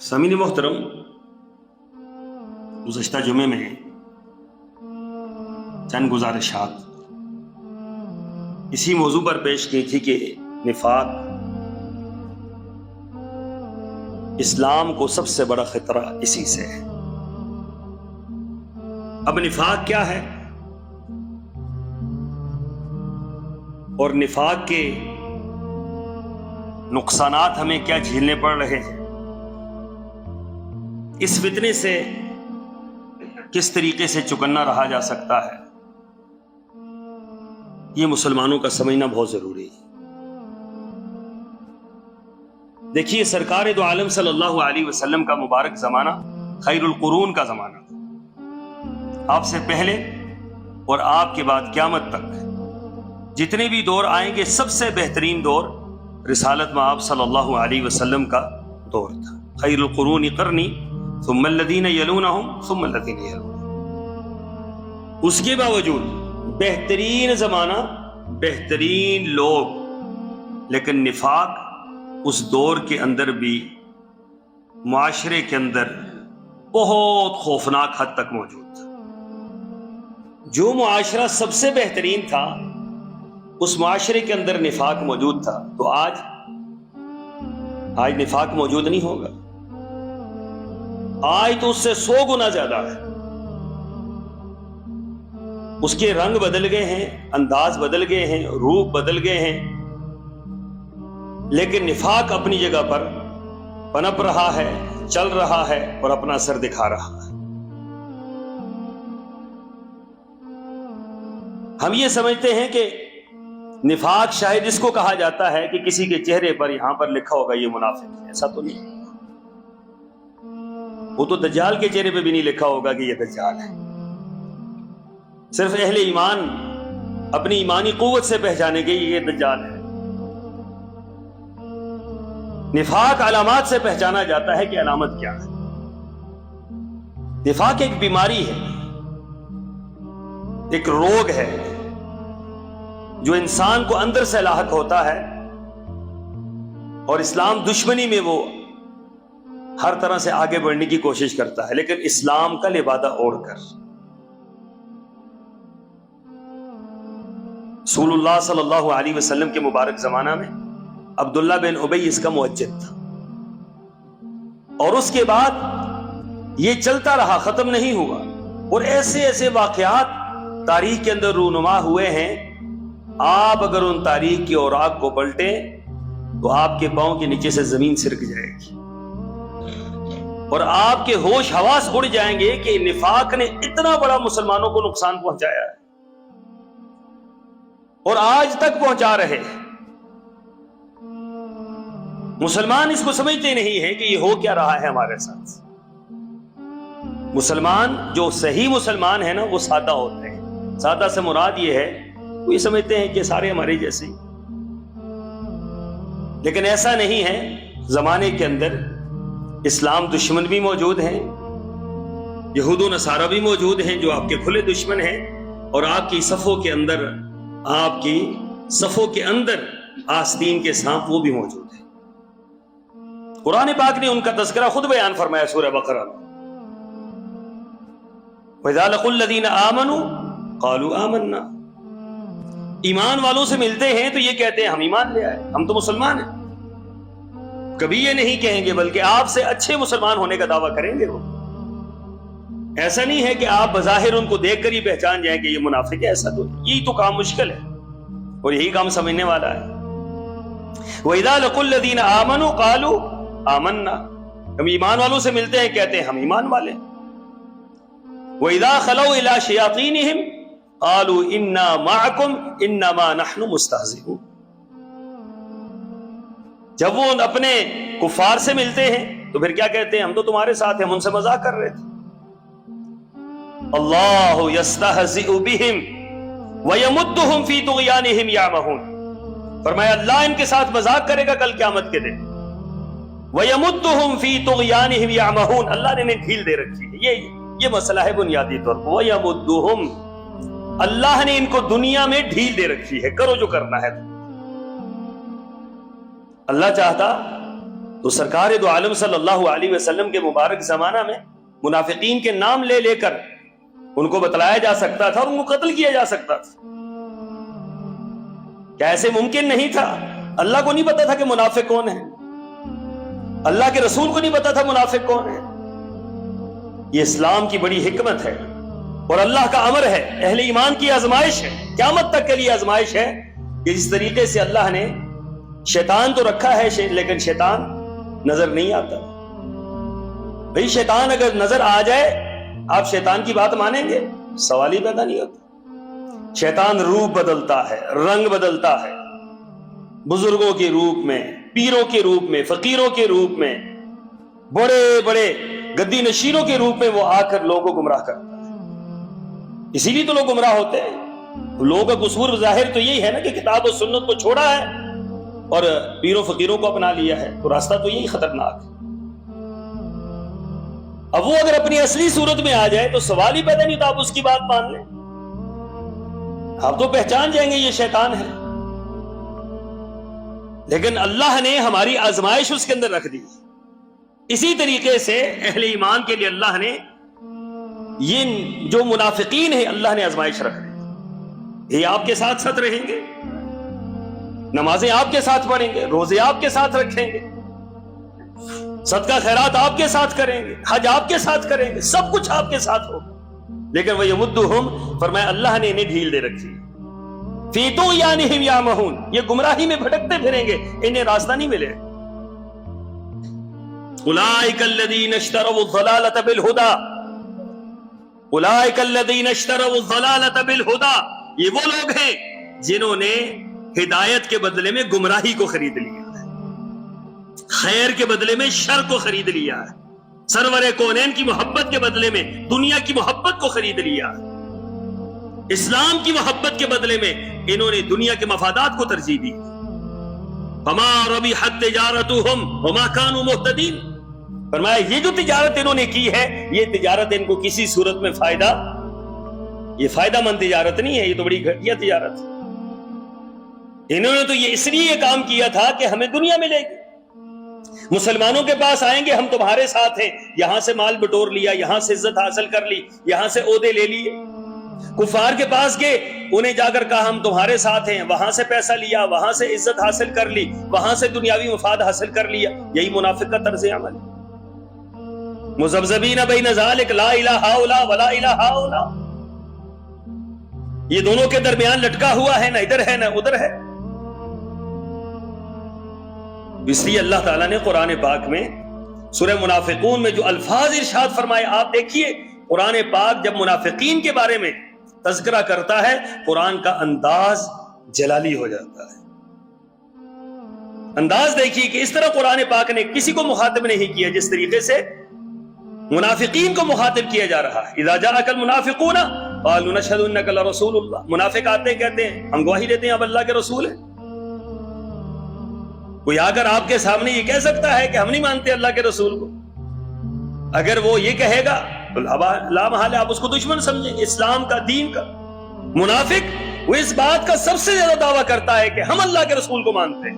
سامعین محترم، گزشتہ جمعے میں چند گزارشات اسی موضوع پر پیش کی تھی کہ نفاق اسلام کو سب سے بڑا خطرہ اسی سے ہے۔ اب نفاق کیا ہے اور نفاق کے نقصانات ہمیں کیا جھیلنے پڑ رہے ہیں، اس فتنے سے کس طریقے سے چکنا رہا جا سکتا ہے، یہ مسلمانوں کا سمجھنا بہت ضروری ہے۔ دیکھیے، سرکار دو عالم صلی اللہ علیہ وسلم کا مبارک زمانہ خیر القرون کا زمانہ تھا۔ آپ سے پہلے اور آپ کے بعد قیامت تک جتنے بھی دور آئیں گے، سب سے بہترین دور رسالت میں آپ صلی اللہ علیہ وسلم کا دور تھا۔ خیر القرون قرنی ثم الذین یلونہم ثم الذین یلونہم۔ اس کے باوجود بہترین زمانہ، بہترین لوگ، لیکن نفاق اس دور کے اندر بھی معاشرے کے اندر بہت خوفناک حد تک موجود تھا۔ جو معاشرہ سب سے بہترین تھا، اس معاشرے کے اندر نفاق موجود تھا، تو آج نفاق موجود نہیں ہوگا۔ آج تو اس سے 100 گنا زیادہ ہے۔ اس کے رنگ بدل گئے ہیں، انداز بدل گئے ہیں، روپ بدل گئے ہیں، لیکن نفاق اپنی جگہ پر پنپ رہا ہے، چل رہا ہے اور اپنا سر دکھا رہا ہے۔ ہم یہ سمجھتے ہیں کہ نفاق شاید اس کو کہا جاتا ہے کہ کسی کے چہرے پر یہاں پر لکھا ہوگا یہ منافق ہے۔ ایسا تو نہیں، وہ تو دجال کے چہرے پہ بھی نہیں لکھا ہوگا کہ یہ دجال ہے۔ صرف اہل ایمان اپنی ایمانی قوت سے پہچانے گے یہ دجال ہے۔ نفاق علامات سے پہچانا جاتا ہے کہ علامت کیا ہے۔ نفاق ایک بیماری ہے، ایک روگ ہے جو انسان کو اندر سے لاحق ہوتا ہے، اور اسلام دشمنی میں وہ ہر طرح سے آگے بڑھنے کی کوشش کرتا ہے، لیکن اسلام کا لبادہ اوڑھ کر۔ رسول اللہ صلی اللہ علیہ وسلم کے مبارک زمانہ میں عبداللہ بن ابی اس کا موجد تھا، اور اس کے بعد یہ چلتا رہا، ختم نہیں ہوا، اور ایسے ایسے واقعات تاریخ کے اندر رونما ہوئے ہیں۔ آپ اگر ان تاریخ کی اوراق کو پلٹیں تو آپ کے پاؤں کے نیچے سے زمین سرک جائے گی، اور آپ کے ہوش حواس اڑ جائیں گے کہ نفاق نے اتنا بڑا مسلمانوں کو نقصان پہنچایا ہے، اور آج تک پہنچا رہے ہیں۔ مسلمان اس کو سمجھتے نہیں ہیں کہ یہ ہو کیا رہا ہے ہمارے ساتھ۔ مسلمان جو صحیح مسلمان ہے نا، وہ سادہ ہوتے ہیں۔ سادہ سے مراد یہ ہے، وہ یہ سمجھتے ہیں کہ سارے ہمارے جیسے، لیکن ایسا نہیں ہے۔ زمانے کے اندر اسلام دشمن بھی موجود ہیں، یہود و نصارہ بھی موجود ہیں جو آپ کے کھلے دشمن ہیں، اور آپ کی صفوں کے اندر آستین کے سانپ وہ بھی موجود ہیں۔ قرآن پاک نے ان کا تذکرہ خود بیان فرمایا سورہ بقرہ میں، وَإِذَا لَقُوا الَّذِينَ آمَنُوا قَالُوا آمَنَّا۔ ایمان والوں سے ملتے ہیں تو یہ کہتے ہیں ہم ایمان لے آئے، ہم تو مسلمان ہیں۔ کبھی یہ نہیں کہیں گے، بلکہ آپ سے اچھے مسلمان ہونے کا دعویٰ کریں گے وہ۔ ایسا نہیں ہے کہ آپ بظاہر ان کو دیکھ کر ہی پہچان جائیں کہ یہ منافق ہے، ایسا تو یہی تو کام مشکل ہے، اور یہی کام سمجھنے والا ہے۔ وَإِذَا لَقُوا الَّذِينَ آمَنُوا قَالُوا آمَنَّا۔ ہم ایمان والوں سے ملتے ہیں، کہتے ہیں ہم ایمان والے۔ وَإِذَا خَلَوْا إِلَىٰ شَيَاطِينِهِمْ قَالُوا إِنَّا مَعَكُمْ إِنَّمَا نَحْنُ مُسْتَهْزِئُونَ۔ جب وہ اپنے کفار سے ملتے ہیں تو پھر کیا کہتے ہیں؟ ہم تو تمہارے ساتھ ہیں، ہم ان سے مذاق کر رہے تھے۔ اللہ یستہزئ بہم ویمدہم فی طغیانہم یعمہون۔ فرمایا اللہ ان کے ساتھ مذاق کرے گا کل قیامت کے دن۔ ویمدہم فی طغیانہم یعمہون، اللہ نے انہیں ڈھیل دے رکھی ہے۔ یہ مسئلہ ہے بنیادی طور پر۔ ویمدہم، اللہ نے ان کو دنیا میں ڈھیل دے رکھی ہے، کرو جو کرنا ہے۔ اللہ چاہتا تو سرکار دو عالم صلی اللہ علیہ وسلم کے مبارک زمانہ میں منافقین کے نام لے لے کر ان کو بتلایا جا سکتا تھا اور ان کو قتل کیا جا سکتا تھا. کیا ایسے ممکن نہیں تھا؟ اللہ کو نہیں پتا تھا کہ منافق کون ہے؟ اللہ کے رسول کو نہیں پتا تھا منافق کون ہے؟ یہ اسلام کی بڑی حکمت ہے اور اللہ کا امر ہے، اہل ایمان کی آزمائش ہے، قیامت تک کے لیے آزمائش ہے کہ جس طریقے سے اللہ نے شیطان تو رکھا ہے لیکن شیطان نظر نہیں آتا. بھئی شیطان اگر نظر آ جائے آپ شیطان کی بات مانیں گے؟ سوال ہی پیدا نہیں ہوتا. شیطان روپ بدلتا ہے، رنگ بدلتا ہے، بزرگوں کے روپ میں، پیروں کے روپ میں، فقیروں کے روپ میں، بڑے بڑے گدی نشینوں کے روپ میں وہ آ کر لوگوں کو گمراہ کرتا ہے. اسی لیے تو لوگ گمراہ ہوتے ہیں. لوگوں کا قصور ظاہر تو یہی ہے نا کہ کتاب و سنت کو چھوڑا ہے اور پیروں فقیروں کو اپنا لیا ہے، تو راستہ تو یہی خطرناک ہے. اب وہ اگر اپنی اصلی صورت میں آ جائے تو سوال ہی پیدا نہیں تو آپ اس کی بات مان لیں. آپ تو پہچان جائیں گے یہ شیطان ہے. لیکن اللہ نے ہماری آزمائش اس کے اندر رکھ دی. اسی طریقے سے اہل ایمان کے لیے اللہ نے یہ جو منافقین ہیں اللہ نے آزمائش رکھ دی. یہ آپ کے ساتھ ساتھ رہیں گے، نمازیں آپ کے ساتھ پڑھیں گے، روزے آپ کے ساتھ رکھیں گے، صدقہ خیرات آپ کے ساتھ کریں گے، حج آپ کے ساتھ کریں گے، سب کچھ آپ کے ساتھ ہو. لیکن وَيَمُدُّهُمْ فرمایا اللہ نے انہیں ڈھیل دے رکھی. فِي طُغْيَانِهِمْ يَعْمَهُونَ یہ گمراہی میں بھٹکتے پھریں گے، انہیں راستہ نہیں ملے. أُولَٰئِكَ الَّذِينَ اشْتَرَوُا الضَّلَالَةَ بِالْهُدَىٰ أُولَٰئِكَ الَّذِينَ اشْتَرَوُا الضَّلَالَةَ بِالْهُدَىٰ یہ وہ لوگ ہیں جنہوں نے ہدایت کے بدلے میں گمراہی کو خرید لیا ہے، خیر کے بدلے میں شر کو خرید لیا ہے، سرور کونین کی محبت کے بدلے میں دنیا کی محبت کو خرید لیا ہے، اسلام کی محبت کے بدلے میں انہوں نے دنیا کے مفادات کو ترجیح دی. فما ربحت تجارتهم وما كانوا مهتدين فرمایا یہ جو تجارت انہوں نے کی ہے یہ تجارت ان کو کسی صورت میں یہ فائدہ مند تجارت نہیں ہے، یہ تو بڑی گھٹیا تجارت ہے. انہوں نے تو یہ اس لیے کام کیا تھا کہ ہمیں دنیا ملے گی، مسلمانوں کے پاس آئیں گے ہم تمہارے ساتھ ہیں، یہاں سے مال بٹور لیا، یہاں سے عزت حاصل کر لی، یہاں سے عہدے لے لیے. کفار کے پاس گئے، انہیں جا کر کہا ہم تمہارے ساتھ ہیں، وہاں سے پیسہ لیا، وہاں سے عزت حاصل کر لی، وہاں سے دنیاوی مفاد حاصل کر لیا. یہی منافق کا طرز عمل ہے. مذبذبین بین ذالک لا الہ ہؤلاء ولا الہ ہؤلاء یہ دونوں کے درمیان لٹکا ہوا ہے، نہ ادھر ہے نہ ادھر ہے. اس لیے اللہ تعالیٰ نے قرآن پاک میں سورہ منافقون میں جو الفاظ ارشاد فرمائے آپ دیکھیے. قرآن پاک جب منافقین کے بارے میں تذکرہ کرتا ہے قرآن کا انداز جلالی ہو جاتا ہے. انداز دیکھیے کہ اس طرح قرآن پاک نے کسی کو مخاطب نہیں کیا جس طریقے سے منافقین کو مخاطب کیا جا رہا ہے. اذا جاءک المنافقون قالوا نشهد انک لرسول اللہ منافق آتے ہیں کہتے ہیں ہم گواہی دیتے ہیں آپ اللہ کے رسول ہیں. کوئی آ کر آپ کے سامنے یہ کہہ سکتا ہے کہ ہم نہیں مانتے اللہ کے رسول کو؟ اگر وہ یہ کہے گا تو لا محالہ آپ اس کو دشمن سمجھیں گے اسلام کا، دین کا. منافق وہ اس بات کا سب سے زیادہ دعویٰ کرتا ہے کہ ہم اللہ کے رسول کو مانتے ہیں،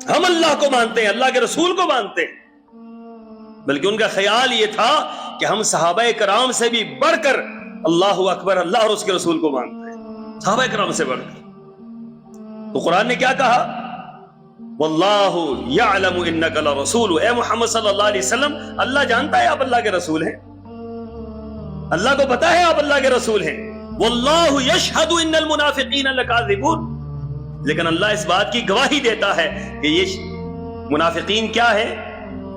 ہم اللہ کو مانتے ہیں، اللہ کے رسول کو مانتے ہیں. بلکہ ان کا خیال یہ تھا کہ ہم صحابہ کرام سے بھی بڑھ کر اللہ اکبر اللہ اور اس کے رسول کو مانتے ہیں، صحابہ کرام سے بڑھ کر. تو قرآن نے کیا کہا؟ واللہ یعلم انک لرسول اے محمد صلی اللہ علیہ وسلم اللہ جانتا ہے آپ اللہ کے رسول ہیں، اللہ کو پتا ہے آپ اللہ کے رسول ہیں. واللہ یشہد ان المنافقین لکاذبون لیکن اللہ اس بات کی گواہی دیتا ہے کہ یہ منافقین کیا ہے؟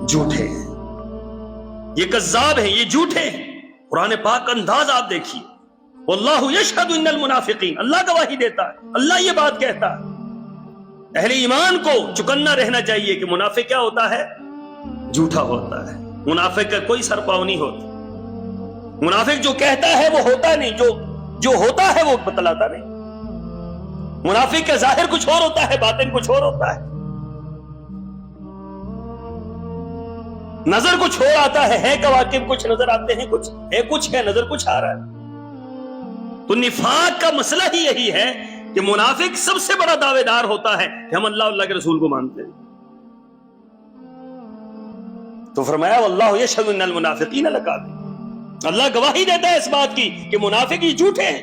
جھوٹے ہیں، یہ کذاب ہیں، یہ جھوٹے ہیں. قرآن پاک کا انداز آپ دیکھیے. واللہ یشہد ان المنافقین اللہ گواہی دیتا ہے، اللہ یہ بات کہتا ہے. اہل ایمان کو چکنا رہنا چاہیے کہ منافق کیا ہوتا ہے؟ جھوٹا ہوتا ہے. منافق کا کوئی سر پاؤ نہیں ہوتا. منافق جو کہتا ہے وہ ہوتا نہیں، جو ہوتا ہے وہ بتلاتا نہیں. منافق کا ظاہر کچھ اور ہوتا ہے، باطن کچھ اور ہوتا ہے. نظر کچھ اور آتا ہے کواکب کچھ نظر آتے ہیں، کچھ ہے نظر کچھ آ رہا ہے. تو نفاق کا مسئلہ ہی یہی ہے کہ منافق سب سے بڑا دعوے دار ہوتا ہے کہ ہم اللہ کے رسول کو مانتے ہیں. تو فرمایا واللہ یشہد ان المنافقین لکاذبون، اللہ گواہی دیتا ہے اس بات کی کہ منافق ہی جھوٹے ہیں۔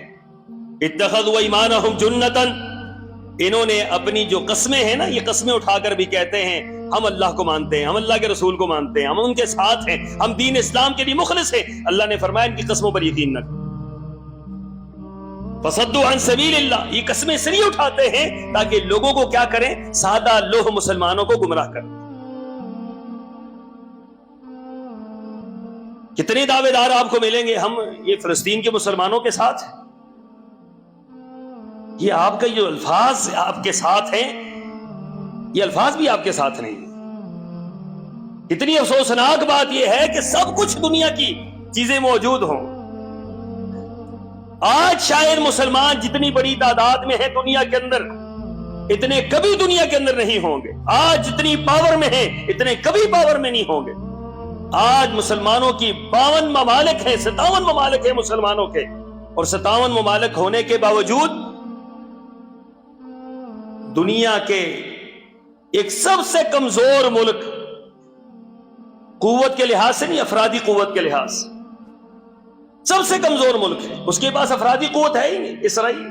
اتخذوا ایمانہم جنتا، انہوں نے اپنی جو قسمیں ہیں نا، یہ قسمیں اٹھا کر بھی کہتے ہیں ہم اللہ کو مانتے ہیں، ہم اللہ کے رسول کو مانتے ہیں، ہم ان کے ساتھ ہیں، ہم دین اسلام کے لیے مخلص ہیں، اللہ نے فرمایا ان کی قسموں پر یقین نہ کرو۔ فصدوا عن سبیل اللہ، یہ قسمیں اس لیے اٹھاتے ہیں تاکہ لوگوں کو کیا کریں، سادہ لوہ مسلمانوں کو گمراہ کریں۔ کتنے دعوے دار آپ کو ملیں گے ہم یہ فلسطین کے مسلمانوں کے ساتھ ہیں، یہ آپ کا جو الفاظ آپ کے ساتھ ہیں یہ الفاظ بھی آپ کے ساتھ نہیں۔ اتنی افسوسناک بات یہ ہے کہ سب کچھ دنیا کی چیزیں موجود ہوں، آج شاید مسلمان جتنی بڑی تعداد میں ہے دنیا کے اندر اتنے کبھی دنیا کے اندر نہیں ہوں گے، آج جتنی پاور میں ہیں اتنے کبھی پاور میں نہیں ہوں گے۔ آج مسلمانوں کی 52 ممالک ہیں، 57 ممالک ہیں مسلمانوں کے، اور 57 ممالک ہونے کے باوجود دنیا کے ایک سب سے کمزور ملک، قوت کے لحاظ سے نہیں، افرادی قوت کے لحاظ سے سب سے کمزور ملک ہے، اس کے پاس افرادی قوت ہے ہی نہیں، اسرائیل۔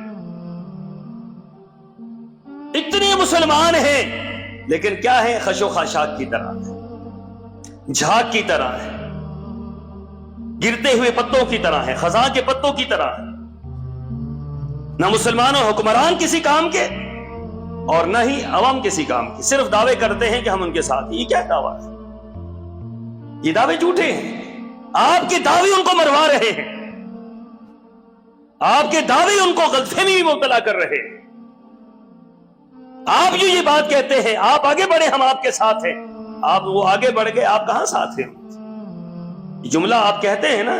اتنے مسلمان ہیں لیکن کیا ہے، خش و خاشاک کی طرح، جھاگ کی طرح ہے، گرتے ہوئے پتوں کی طرح ہے، خزاں کے پتوں کی طرح ہے۔ نہ مسلمان و حکمران کسی کام کے اور نہ ہی عوام کسی کام کی، صرف دعوے کرتے ہیں کہ ہم ان کے ساتھ۔ یہ کیا دعویٰ ہے؟ یہ دعوے جھوٹے ہیں، آپ کے دعوے ان کو مروا رہے ہیں، آپ کے دعوے ان کو غلط فہمی میں مبتلا کر رہے ہیں۔ آپ جو یہ بات کہتے ہیں آپ آگے بڑھے ہم آپ کے ساتھ ہیں، آپ وہ آگے بڑھ گئے، آپ کہاں ساتھ ہیں؟ یہ جملہ آپ کہتے ہیں نا،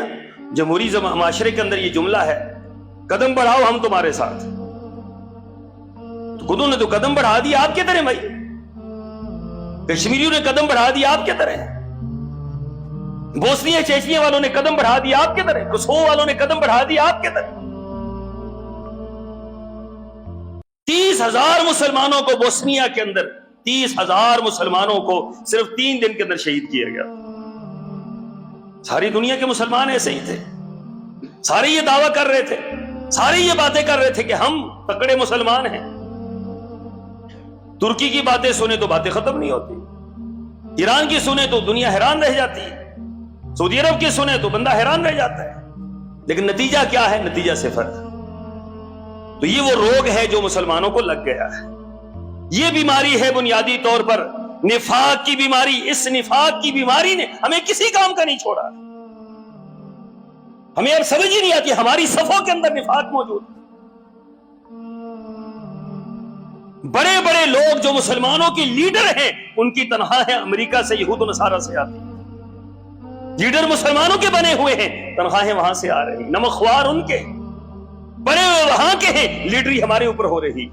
جمہوری معاشرے کے اندر یہ جملہ ہے، قدم بڑھاؤ ہم تمہارے ساتھ۔ خودوں نے تو قدم بڑھا دیا آپ کے طرح، بھائی کشمیریوں نے قدم بڑھا دیا آپ کے طرح، بوسنیا چیچنیا والوں نے قدم بڑھا دیا آپ کے طرح، کوسوو والوں نے قدم بڑھا دیا آپ کے طرح۔ 30,000 مسلمانوں کو بوسنیا کے اندر، 30,000 مسلمانوں کو صرف 3 دن کے اندر شہید کیا گیا۔ ساری دنیا کے مسلمان ایسے ہی تھے، سارے یہ دعویٰ کر رہے تھے، سارے یہ باتیں کر رہے تھے کہ ہم تکڑے مسلمان ہیں۔ ترکی کی باتیں سنیں تو باتیں ختم نہیں ہوتی، ایران کی سنیں تو دنیا حیران رہ جاتی ہے، سعودی عرب کی سنیں تو بندہ حیران رہ جاتا ہے، لیکن نتیجہ کیا ہے؟ نتیجہ صفر۔ تو یہ وہ روگ ہے جو مسلمانوں کو لگ گیا ہے، یہ بیماری ہے بنیادی طور پر نفاق کی بیماری۔ اس نفاق کی بیماری نے ہمیں کسی کام کا نہیں چھوڑا، ہمیں اب سمجھ ہی نہیں آتی ہماری صفوں کے اندر نفاق موجود ہے۔ بڑے بڑے لوگ جو مسلمانوں کے لیڈر ہیں ان کی تنخواہیں امریکہ سے، یہود و نصارہ سے آتی ہیں، لیڈر مسلمانوں کے بنے ہوئے ہیں، تنخواہیں وہاں سے آ رہی، نمخوار ان کے بڑے ہوئے وہاں کے ہیں، لیڈری ہمارے اوپر ہو رہی،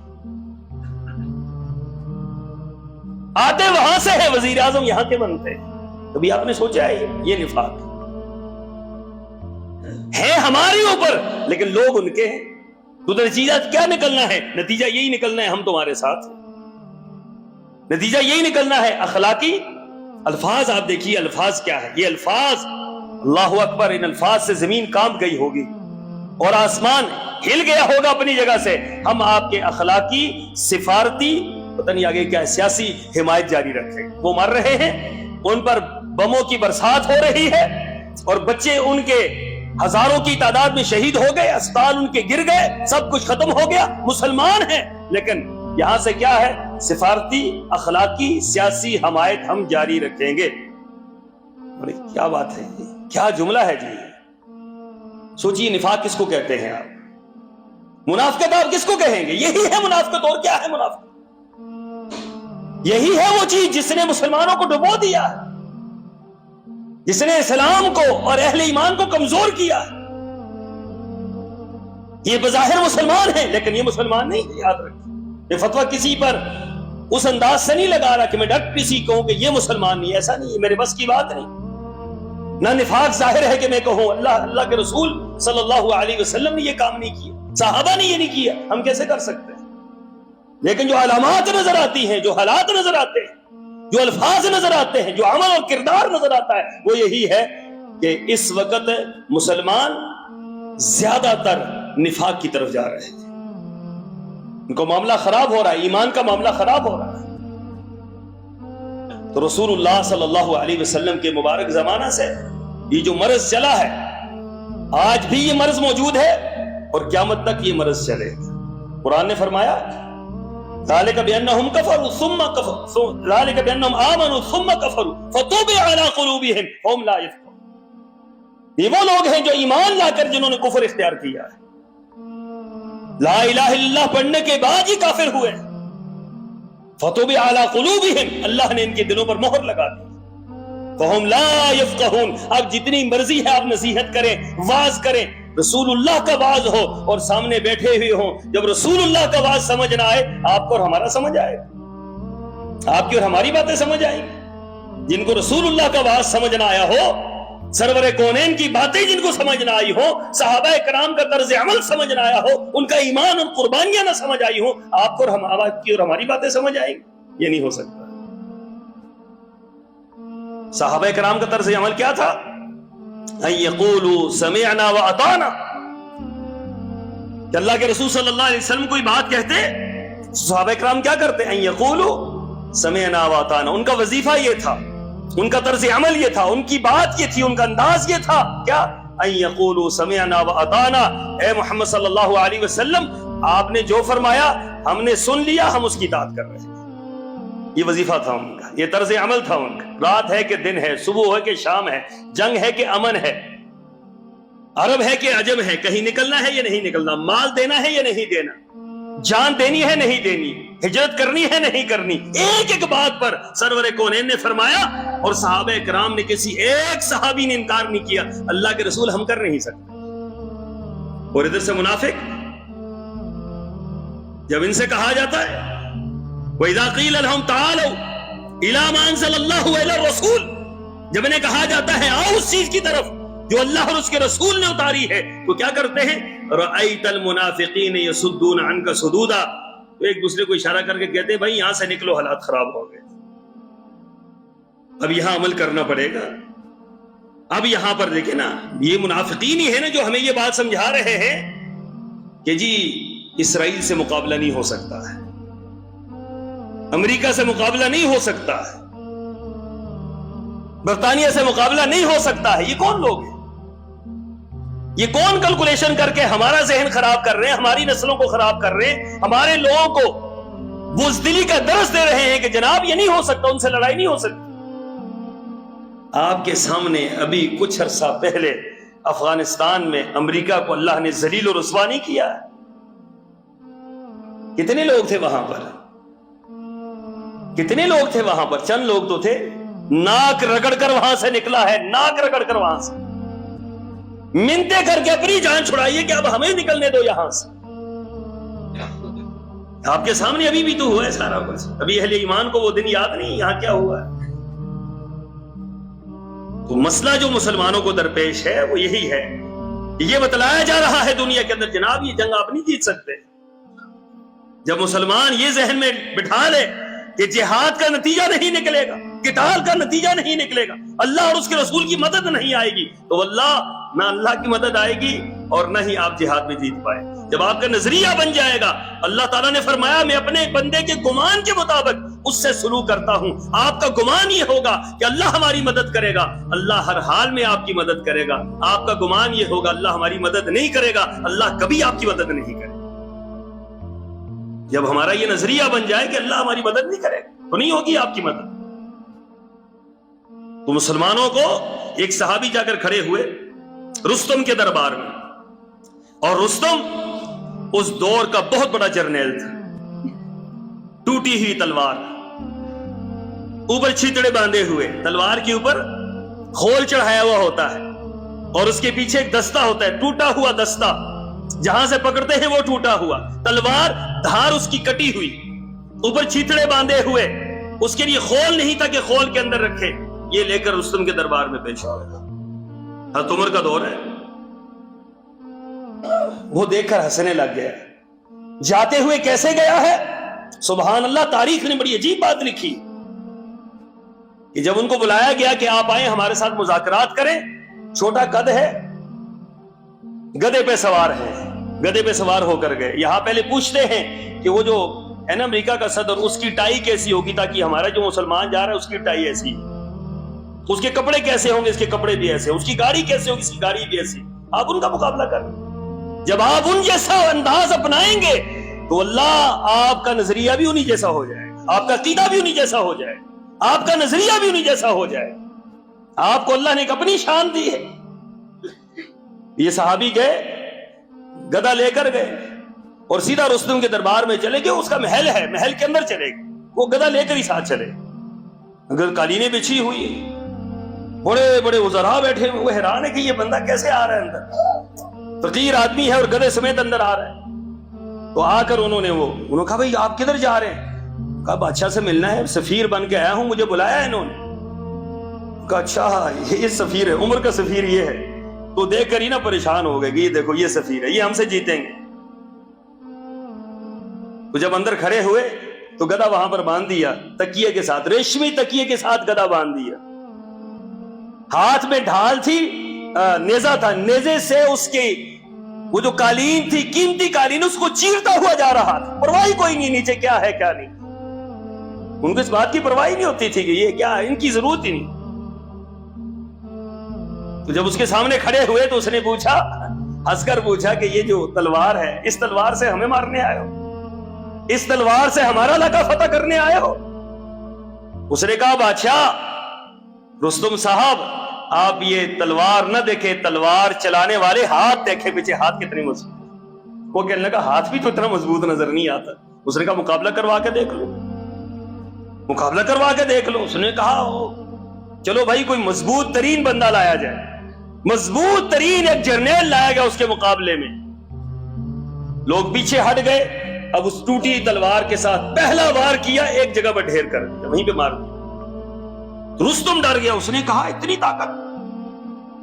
آتے وہاں سے ہے، وزیر اعظم یہاں کے بنتے۔ کبھی آپ نے سوچا ہے یہ نفاق ہے ہمارے اوپر لیکن لوگ ان کے ہیں؟ تو نتیجہ کیا نکلنا ہے؟ نتیجہ یہی نکلنا ہے ہم تمہارے ساتھ، نتیجہ یہی نکلنا ہے۔ اخلاقی الفاظ آپ دیکھیے، الفاظ کیا ہے؟ یہ الفاظ، اللہ اکبر، ان الفاظ سے زمین کانپ گئی ہوگی اور آسمان ہل گیا ہوگا اپنی جگہ سے۔ ہم آپ کے اخلاقی، سفارتی، پتہ نہیں آگے کیا، سیاسی حمایت جاری رکھیں۔ وہ مر رہے ہیں، ان پر بموں کی برسات ہو رہی ہے اور بچے ان کے ہزاروں کی تعداد میں شہید ہو گئے، اسپتال ان کے گر گئے، سب کچھ ختم ہو گیا، مسلمان ہیں، لیکن یہاں سے کیا ہے؟ سفارتی، اخلاقی، سیاسی حمایت ہم جاری رکھیں گے۔ کیا بات ہے، کیا جملہ ہے جی! سوچیے نفاق کس کو کہتے ہیں آپ؟ منافقت آپ کس کو کہیں گے؟ یہی ہے منافقت، اور کیا ہے منافقت؟ یہی ہے وہ چیز جس نے مسلمانوں کو ڈبو دیا، جس نے اسلام کو اور اہل ایمان کو کمزور کیا۔ یہ بظاہر مسلمان ہیں لیکن یہ مسلمان نہیں، یاد رکھیں۔ یہ فتویٰ کسی پر اس انداز سے نہیں لگا رہا کہ میں ڈٹ کسی کہوں کہ یہ مسلمان نہیں، ایسا نہیں، میرے بس کی بات نہیں۔ نہ نفاق ظاہر ہے کہ میں کہوں اللہ کے رسول صلی اللہ علیہ وسلم نے یہ کام نہیں کیا، صحابہ نے یہ نہیں کیا، ہم کیسے کر سکتے ہیں؟ لیکن جو علامات نظر آتی ہیں، جو حالات نظر آتے ہیں، جو الفاظ نظر آتے ہیں، جو عمل اور کردار نظر آتا ہے، وہ یہی ہے کہ اس وقت مسلمان زیادہ تر نفاق کی طرف جا رہے ہیں، ان کو معاملہ خراب ہو رہا ہے، ایمان کا معاملہ خراب ہو رہا ہے۔ تو رسول اللہ صلی اللہ علیہ وسلم کے مبارک زمانہ سے یہ جو مرض چلا ہے، آج بھی یہ مرض موجود ہے اور قیامت تک یہ مرض چلے گا۔ قرآن نے فرمایا ذالک بانہم کفروا ثم کفروا ذالک بانہم آمنوا ثم کفروا فطبع علی قلوبہم فہم لا یفقہون۔ یہ وہ لوگ ہیں جو ایمان لا کر جنہوں نے کفر اختیار کیا ہے، لا الہ الا اللہ پڑھنے کے بعد ہی کافر ہوئے، فطبع علی قلوبہم، اللہ نے ان کے دلوں پر مہر لگا دی، فہم لا یفقہون۔ اب جتنی مرضی ہے آپ نصیحت کریں، واعظ کریں، رسول اللہ کا واعظ ہو اور سامنے بیٹھے ہوئے ہوں، جب رسول اللہ کا واعظ سمجھ نہ آئے، آپ کو اور ہمارا سمجھ آئے گا، آپ کی اور ہماری باتیں سمجھ آئیں گی۔ جن کو رسول اللہ کا واعظ سمجھ نہ آیا ہو، سرور کونین کی باتیں جن کو سمجھ نہ آئی ہو، صحابہ کرام کا طرز عمل سمجھ نہ آیا ہو، ان کا ایمان اور قربانیاں نہ سمجھ آئی ہوں، آپ کو اور ہماری باتیں سمجھ آئیں گی؟ یہ نہیں ہو سکتا۔ صحابہ کرام کا طرز عمل کیا تھا؟ ان یقولوا سمعنا واطعنا، کہ اللہ کے رسول صلی اللہ علیہ وسلم کوئی بات کہتے، صحابہ کرام کیا کرتے؟ ان یقولوا سمعنا واطعنا، ان کا وظیفہ یہ تھا، ان کا طرز عمل یہ تھا، ان کی بات یہ تھی، ان کا انداز یہ تھا، کیا؟ ان یقولوا سمعنا واطعنا، اے محمد صلی اللہ علیہ وسلم آپ نے جو فرمایا ہم نے سن لیا، ہم اس کی اطاعت کر رہے ہیں۔ یہ وظیفہ تھا ان کا، یہ طرز عمل تھا ان کا۔ رات ہے کہ دن ہے، صبح ہے کہ شام ہے، جنگ ہے کہ امن ہے، عرب ہے کہ عجم ہے، کہیں نکلنا ہے یا نہیں نکلنا، مال دینا ہے یا نہیں دینا، جان دینی ہے نہیں دینی، ہجرت کرنی ہے نہیں کرنی، ایک ایک بات پر سرور کونین نے فرمایا، اور صحابہ کرام نے کسی ایک صحابی نے انکار نہیں کیا، اللہ کے رسول ہم کر نہیں سکتے۔ اور ادھر سے منافق، جب ان سے کہا جاتا ہے وَإِذَا قِيلَ لَهُمْ تَعَالَوْا إِلَىٰ مَا أَنزَلَ اللَّهُ وَإِلَى الرَّسُولِ، جب انہیں کہا جاتا ہے آؤ اس چیز کی طرف جو اللہ اور اس کے رسول نے اتاری ہے، تو کیا کرتے ہیں؟ رَأَيْتَ الْمُنَافِقِينَ يَصُدُّونَ عَنْكَ صُدُودًا، تو ایک دوسرے کو اشارہ کر کے کہتے ہیں بھائی یہاں سے نکلو، حالات خراب ہو گئے، اب یہاں عمل کرنا پڑے گا۔ اب یہاں پر دیکھیں نا، یہ منافقین ہی ہے نا جو ہمیں یہ بات سمجھا رہے ہیں کہ جی اسرائیل سے مقابلہ نہیں ہو سکتا ہے، امریکہ سے مقابلہ نہیں ہو سکتا ہے، برطانیہ سے مقابلہ نہیں ہو سکتا ہے۔ یہ کون لوگ ہیں؟ یہ کون کیلکولیشن کر کے ہمارا ذہن خراب کر رہے ہیں، ہماری نسلوں کو خراب کر رہے ہیں، ہمارے لوگوں کو بزدلی کا درس دے رہے ہیں کہ جناب یہ نہیں ہو سکتا، ان سے لڑائی نہیں ہو سکتی۔ آپ کے سامنے ابھی کچھ عرصہ پہلے افغانستان میں امریکہ کو اللہ نے ذلیل و رسوا نہیں کیا ہے؟ کتنے لوگ تھے وہاں پر؟ کتنے لوگ تھے وہاں پر؟ چند لوگ تو تھے، ناک رگڑ کر وہاں سے نکلا ہے، ناک رگڑ کر وہاں سے منتیں کر کے اپنی جان چھڑائیے کہ اب ہمیں نکلنے دو یہاں سے۔ آپ کے سامنے ابھی بھی تو ہوا ہے سارا کچھ، ابھی اہل ایمان کو وہ دن یاد نہیں یہاں کیا ہوا ہے۔ تو مسئلہ جو مسلمانوں کو درپیش ہے وہ یہی ہے، یہ بتلایا جا رہا ہے دنیا کے اندر جناب یہ جنگ آپ نہیں جیت سکتے۔ جب مسلمان یہ ذہن میں بٹھا لے کہ جہاد کا نتیجہ نہیں نکلے گا، قتال کا نتیجہ نہیں نکلے گا، اللہ اور اس کے رسول کی مدد نہیں آئے گی، تو واللہ نہ اللہ کی مدد آئے گی اور نہ ہی آپ جہاد میں جیت پائے۔ جب آپ کا نظریہ بن جائے گا، اللہ تعالیٰ نے فرمایا میں اپنے بندے کے گمان کے مطابق اس سے سلوک کرتا ہوں، آپ کا گمان یہ ہوگا کہ اللہ ہماری مدد کرے گا، اللہ ہر حال میں آپ کی مدد کرے گا۔ آپ کا گمان یہ ہوگا اللہ ہماری مدد نہیں کرے گا، اللہ کبھی آپ کی مدد نہیں کرے گا۔ جب ہمارا یہ نظریہ بن جائے کہ اللہ ہماری مدد نہیں کرے گا تو نہیں ہوگی آپ کی مدد۔ تو مسلمانوں کو ایک صحابی جا کر کھڑے ہوئے رستم کے دربار میں، اور رستم اس دور کا بہت بڑا جرنیل تھا، ٹوٹی ہوئی تلوار، اوپر چھتڑے باندھے ہوئے، تلوار کے اوپر خول چڑھایا ہوا ہوتا ہے اور اس کے پیچھے ایک دستہ ہوتا ہے، ٹوٹا ہوا دستہ، جہاں سے پکڑتے ہیں وہ ٹوٹا ہوا، تلوار دھار اس کی کٹی ہوئی، اوپر چھتڑے باندھے ہوئے، اس کے لیے خول نہیں تھا کہ خول کے اندر رکھے، یہ لے کر رستم کے دربار میں پیش ہوا۔ حضرت عمر کا دور ہے، وہ دیکھ کر ہنسنے لگ گیا، جاتے ہوئے کیسے گیا ہے؟ سبحان اللہ، تاریخ نے بڑی عجیب بات لکھی، کہ جب ان کو بلایا گیا کہ آپ آئیں ہمارے ساتھ مذاکرات کریں، چھوٹا قد ہے، گدھے پہ سوار ہے، گدھے پہ سوار ہو کر گئے. یہاں پہلے پوچھتے ہیں کہ وہ جو ہے نا امریکہ کا صدر، اس کی ٹائی کیسی ہوگی تاکہ ہمارا جو مسلمان جا رہا ہے اس کی ٹائی ایسی، اس کے کپڑے کیسے ہوں گے، اس کے کپڑے بھی ایسے، اس کی گاڑی کیسے ہوگی، اس کی گاڑی بھی ایسی. آپ ان کا مقابلہ کریں. جب آپ ان جیسا انداز اپنائیں گے تو اللہ آپ کا نظریہ بھی انہی جیسا ہو جائے گا، آپ کا عقیدہ بھی انہی جیسا ہو جائے گا، آپ کا نظریہ بھی انہی جیسا ہو جائے گا. آپ کو اللہ نے ایک اپنی شان دی ہے. یہ صحابی گئے، گدھا لے کر گئے اور سیدھا رستم کے دربار میں چلے گئے. اس کا محل ہے، محل کے اندر چلے گئے، وہ گدھا لے کر ہی ساتھ چلے. اگر قالینیں بچھی ہوئی ہیں، بڑے بڑے وزراء بیٹھے ہوئے، وہ حیران ہے کہ یہ بندہ کیسے آ رہا ہے اندر، فقیر آدمی ہے اور گدھے سمیت اندر آ رہا ہے. تو آ کر انہوں نے کہا بھائی آپ کدھر جا رہے ہیں؟ کہا بادشاہ سے ملنا ہے، سفیر بن کے آیا ہوں، مجھے بلایا ہے انہوں نے. کہا اچھا یہ سفیر ہے، عمر کا سفیر یہ ہے. تو دیکھ کر ہی نا پریشان ہو گئے کہ یہ دیکھو یہ سفیر ہے، یہ ہم سے جیتیں گے. تو جب اندر کھڑے ہوئے تو گدھا وہاں پر باندھ دیا تکیے کے ساتھ، ریشمی تکیے کے ساتھ گدھا باندھ دیا. ہاتھ میں ڈھال تھی، نیزہ تھا، نیزے سے اس کی وہ جو قالین تھی، قیمتی قالین، اس کو چیرتا ہوا جا رہا تھا. پرواہ کوئی نہیں نیچے کیا ہے کیا نہیں. ان کو اس بات کی پرواہ نہیں ہوتی تھی کہ یہ کیا ہے، ان کی ضرورت ہی نہیں. تو جب اس کے سامنے کھڑے ہوئے تو اس نے پوچھا، ہنس کر پوچھا کہ یہ جو تلوار ہے، اس تلوار سے ہمیں مارنے آئے ہو؟ اس تلوار سے ہمارا علاقہ فتح کرنے آئے ہو؟ اس نے کہا بادشاہ رستم صاحب آپ یہ تلوار نہ دیکھیں، تلوار چلانے والے ہاتھ دیکھیں پیچھے، ہاتھ کتنے مضبوط. وہ کہنے لگا ہاتھ بھی تو اتنا مضبوط نظر نہیں آتا. اس نے کہا مقابلہ کروا کے دیکھ لو، مقابلہ کروا کے دیکھ لو. اس نے کہا چلو بھائی کوئی مضبوط ترین بندہ لایا جائے. مضبوط ترین ایک جرنیل لایا گیا اس کے مقابلے میں. لوگ پیچھے ہٹ گئے. اب اس ٹوٹی تلوار کے ساتھ پہلا وار کیا، ایک جگہ پر ڈھیر کر وہیں پہ مار دیا. رستم ڈر گیا. اس نے کہا اتنی طاقت،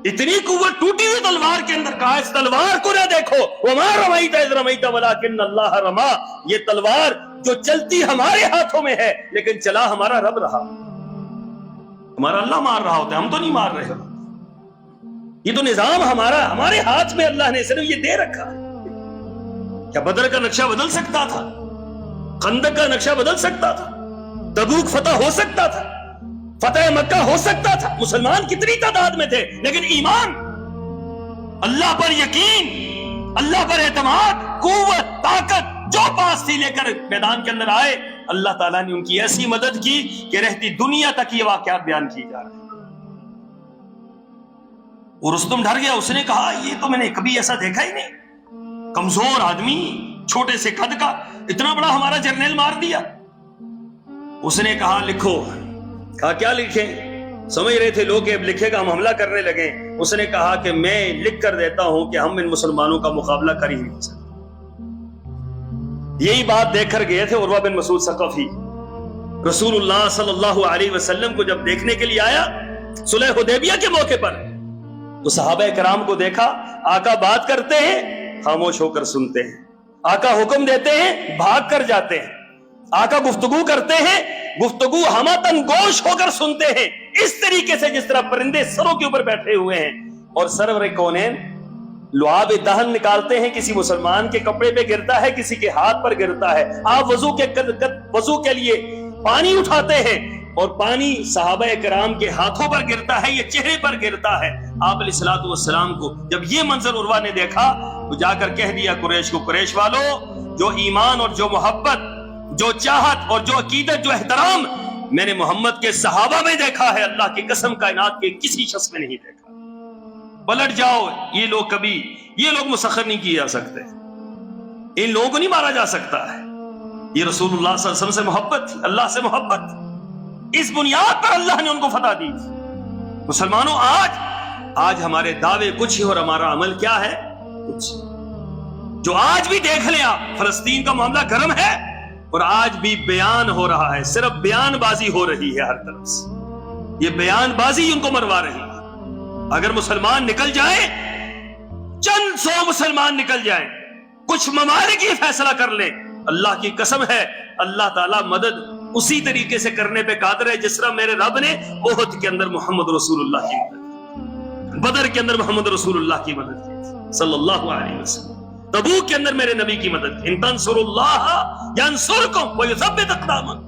اتنی قوت ٹوٹی ہوئی تلوار کے اندر. کہا اس تلوار کو نہ دیکھو، وما رمیت اذ رمیت ولکن اللہ رما. یہ تلوار جو چلتی ہمارے ہاتھوں میں ہے لیکن چلا ہمارا رب رہا. ہمارا اللہ مار رہا ہوتا ہے، ہم تو نہیں مار رہے. یہ تو نظام ہمارے ہاتھ میں اللہ نے صرف یہ دے رکھا ہے. کیا بدر کا نقشہ بدل سکتا تھا؟ خندق کا نقشہ بدل سکتا تھا؟ تبوک فتح ہو سکتا تھا؟ فتح مکہ ہو سکتا تھا؟ مسلمان کتنی تعداد میں تھے لیکن ایمان، اللہ پر یقین، اللہ پر اعتماد، قوت، طاقت جو پاس تھی لے کر میدان کے اندر آئے. اللہ تعالیٰ نے ان کی ایسی مدد کی کہ رہتی دنیا تک یہ واقعات بیان کی جا رہے ہیں. اور رستم ڈر گیا. اس نے کہا یہ تو میں نے کبھی ایسا دیکھا ہی نہیں، کمزور آدمی، چھوٹے سے قد کا، اتنا بڑا ہمارا جرنیل مار دیا. اس نے کہا لکھو. کہا کیا لکھیں؟ سمجھ رہے تھے لوگ کہ اب لکھے گا ہم حملہ کرنے لگے. اس نے کہا کہ میں لکھ کر دیتا ہوں کہ ہم ان مسلمانوں کا مقابلہ کر ہی نہیں سکتے. یہی بات دیکھ کر گئے تھے عروہ بن مسعود ثقفی. رسول اللہ صلی اللہ علیہ وسلم کو جب دیکھنے کے لیے آیا صلح حدیبیہ کے موقع پر، تو صحابہ کرام کو دیکھا آقا بات کرتے ہیں خاموش ہو کر سنتے ہیں، آقا حکم دیتے ہیں بھاگ کر جاتے ہیں، آقا گفتگو کرتے ہیں گفتگو ہماتن گوش ہو کر سنتے ہیں، اس طریقے سے جس طرح پرندے سروں کے اوپر بیٹھے ہوئے ہیں. اور سرور کونین لعاب دہن نکالتے ہیں، کسی مسلمان کے کپڑے پہ گرتا ہے، کسی کے ہاتھ پر گرتا ہے. آپ وضو کے لیے پانی اٹھاتے ہیں اور پانی صحابہ کرام کے ہاتھوں پر گرتا ہے، یہ چہرے پر گرتا ہے. آپ علیہ الصلوۃ والسلام کو جب یہ منظر عروہ نے دیکھا تو جا کر کہہ دیا قریش کو، قریش والو جو ایمان اور جو محبت، جو چاہت اور جو عقیدت، جو احترام میں نے محمد کے صحابہ میں دیکھا ہے، اللہ کی قسم کائنات کے کسی شخص میں نہیں دیکھا. پلٹ جاؤ، یہ لوگ مسخر نہیں کیے جا سکتے، ان لوگوں کو نہیں مارا جا سکتا ہے. یہ رسول اللہ صلی اللہ علیہ وسلم سے محبت تھی، اللہ سے محبت، اس بنیاد پر اللہ نے ان کو فتح دی. مسلمانوں آج ہمارے دعوے کچھ ہی اور ہمارا عمل کیا ہے کچھ. جو آج بھی دیکھ لیں آپ، فلسطین کا معاملہ گرم ہے اور آج بھی بیان ہو رہا ہے، صرف بیان بازی ہو رہی ہے ہر طرف سے. یہ بیان بازی ان کو مروا رہی ہے. اگر مسلمان نکل جائیں، چند سو مسلمان نکل جائیں، کچھ ممالک یہ فیصلہ کر لیں، اللہ کی قسم ہے اللہ تعالیٰ مدد اسی طریقے سے کرنے پہ قادر ہے جس طرح میرے رب نے احد کے اندر محمد رسول اللہ کی مدد، بدر کے اندر محمد رسول اللہ کی مدد کی صلی اللہ علیہ وسلم، تبوک کے اندر میرے نبی کی مدد کی۔ ان تنصروا اللہ ینصرکم ویثبت اقدامکم،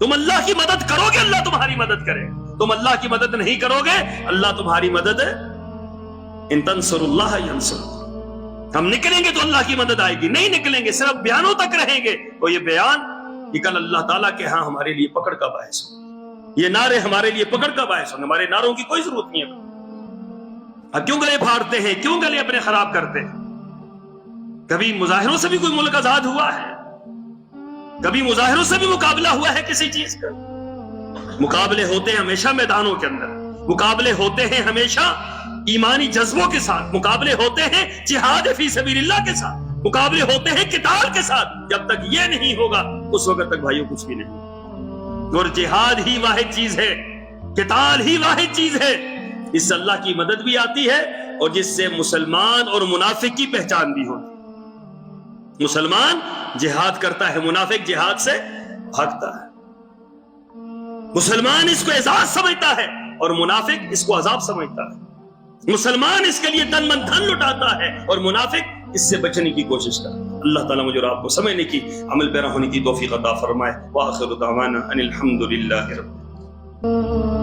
تم اللہ کی مدد کرو گے اللہ تمہاری مدد کرے، تم اللہ کی مدد نہیں کرو گے اللہ تمہاری مدد ہے۔ ان تنصروا اللہ ینصرکم، ہم نکلیں گے تو اللہ کی مدد آئے گی، نہیں نکلیں گے صرف بیانوں تک رہیں گے تو یہ بیان یہ کل اللہ تعالیٰ کے ہاں ہمارے لیے پکڑ کا باعث ہو، یہ نعرے ہمارے لیے پکڑ کا باعث ہوں۔ ہمارے نعروں کی کوئی ضرورت نہیں ہے، اب کیوں گلے پھاڑتے ہیں، کیوں گلے اپنے خراب کرتے ہیں؟ کبھی مظاہروں سے بھی کوئی ملک آزاد ہوا ہے؟ کبھی مظاہروں سے بھی مقابلہ ہوا ہے کسی چیز کا؟ مقابلے ہوتے ہیں ہمیشہ میدانوں کے اندر، مقابلے ہوتے ہیں ہمیشہ ایمانی جذبوں کے ساتھ، مقابلے ہوتے ہیں جہاد فی سبیل اللہ کے ساتھ، مقابلے ہوتے ہیں قتال کے ساتھ۔ جب تک یہ نہیں ہوگا اس وقت تک بھائیوں کچھ بھی نہیں، اور جہاد ہی واحد چیز ہے، قتال ہی واحد چیز ہے اس سے اللہ کی مدد بھی آتی ہے اور جس سے مسلمان اور منافق کی پہچان بھی ہوتی ہے۔ مسلمان جہاد کرتا ہے، منافق جہاد سے بھاگتا ہے۔ مسلمان اس کو اعزاز سمجھتا ہے اور منافق اس کو عذاب سمجھتا ہے۔ مسلمان اس کے لیے تن من دھن لٹاتا ہے اور منافق اس سے بچنے کی کوشش کرتا ہے۔ اللہ تعالیٰ مجھے اور آپ کو سمجھنے کی، عمل پیرا ہونے کی توفیق عطا فرمائے۔ وآخر دعوانا ان الحمد للہ رب العالمین۔